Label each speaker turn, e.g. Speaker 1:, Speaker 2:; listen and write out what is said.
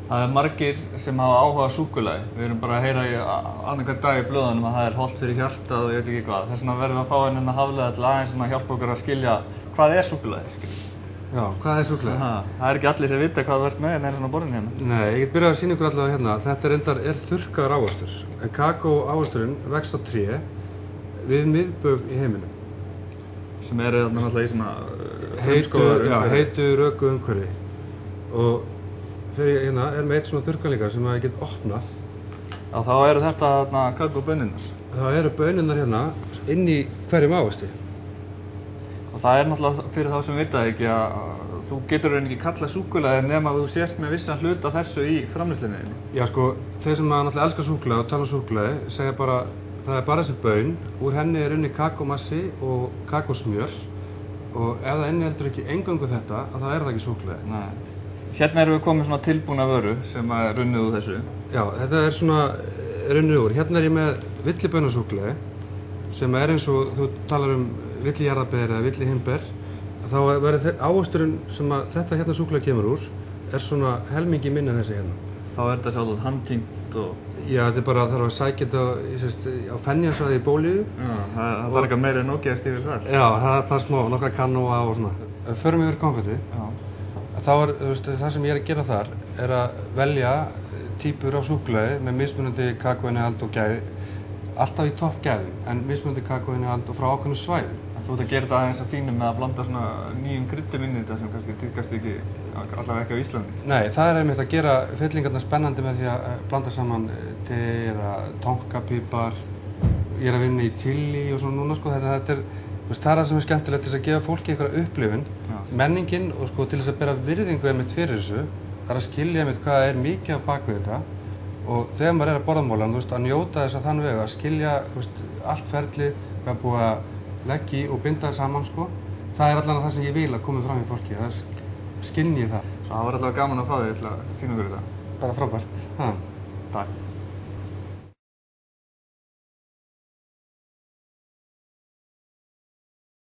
Speaker 1: Það margir sem hafa áhuga á súkkulaði. Við erum bara að heyra í annað hvern dag í blöðunum að það er hollt fyrir hjartað og ég veit ekki hvað. Þess vegna verðum við að fá hérna Hafliða til aðeins að hjálpa okkur að skilja hvað er súkkulaði.
Speaker 2: Já, hvað er súkkulaði?
Speaker 1: Það er ekki allir sem vita hvað þú ert með hérna svona borðinu hérna.
Speaker 2: Nei, ég get byrjað að sýna ykkur allavega hérna. Þetta er þurrkaður ávöxtur. En kakóávöxturinn vex á tré við miðbaug í heiminum.
Speaker 1: Sem eru þarna náttúrulega í svona
Speaker 2: heitu, röku umhverfi. Og þegar ég hérna er með eitt svona þurrkan líka sem ég get opnað.
Speaker 1: Já, þá eru þetta þarna kakóbönirnar.
Speaker 2: Það eru bönirnar hérna inn í hverjum ávexti.
Speaker 1: Og það er náttúrulega fyrir þá sem vita ekki að þú getur rauninni ekki kallað súkkulaði nema þú sért með vissan hluta þessu í framleiðslunni þinni. Já,
Speaker 2: sko, þeir sem náttúrulega elskar súkkulaði og tala um súkkulaði segja bara það er bara þessi bön, úr henni er unnið kakómassi og kakósmjör og ef það inniheldur ekki eingöngu þetta, þá er það ekki súkkulaði.
Speaker 1: Nei. Hérna erum við komið svona tilbúna vöru sem er runnið úr þessu.
Speaker 2: Já, þetta er svona runnið úr. Hérna er ég með villibönasúkkulaði sem er eins og þú talar um villijarðarber eða villihimber. Þá verður ávöxturinn sem þetta hérna súkkulaði kemur úr er svona helmingi minni en þessi hérna.
Speaker 1: Þá er þetta sjálf handtengt og...
Speaker 2: Já, þetta er bara að þarf að sækja þetta á fenjarsvæði í Bólíu.
Speaker 1: Já, það þarf eitthvað meira en ógeðast yfir þar.
Speaker 2: Já, það er smá, nokkra kanóa og svona. Förum yfir konfetti.
Speaker 1: Já.
Speaker 2: Þá er, það sem ég er að gera þar er að velja típur á súkkulaði með mismunandi kakóinnihald og gæði. Alltaf í toppgæðum, en mismunandi kakóinnihald og frá ákveðnu svæðum.
Speaker 1: Þú ert að gera þetta aðeins að þínu með að blanda svona nýjum kryddum inn í þetta sem kannski tíðkast ekki, allavega ekki á Íslandi.
Speaker 2: Nei, það er einmitt að gera fyllingarnar spennandi með því að blanda saman te eða tonkapipar. Ég er að vinna í chili og svona núna sko, þetta er það sem er skemmtilegt til þess að gefa fólki einhverja upplifun. Menningin og sko til þess að bera virðingu einmitt fyrir þessu, er að skilja einmitt hvað er mikið á bakvið þetta. Og þegar maður er að borðamálan, að njóta þess að þann vegu, að skilja allt ferlið, hvað er búið að leggja í og binda það saman sko. Það er allavega það sem ég vil að koma fram í fólki, það skynji það.
Speaker 1: Svo það var allavega gaman að fá þig til að sýna fyrir þetta.
Speaker 2: Bara frábært.
Speaker 1: Takk.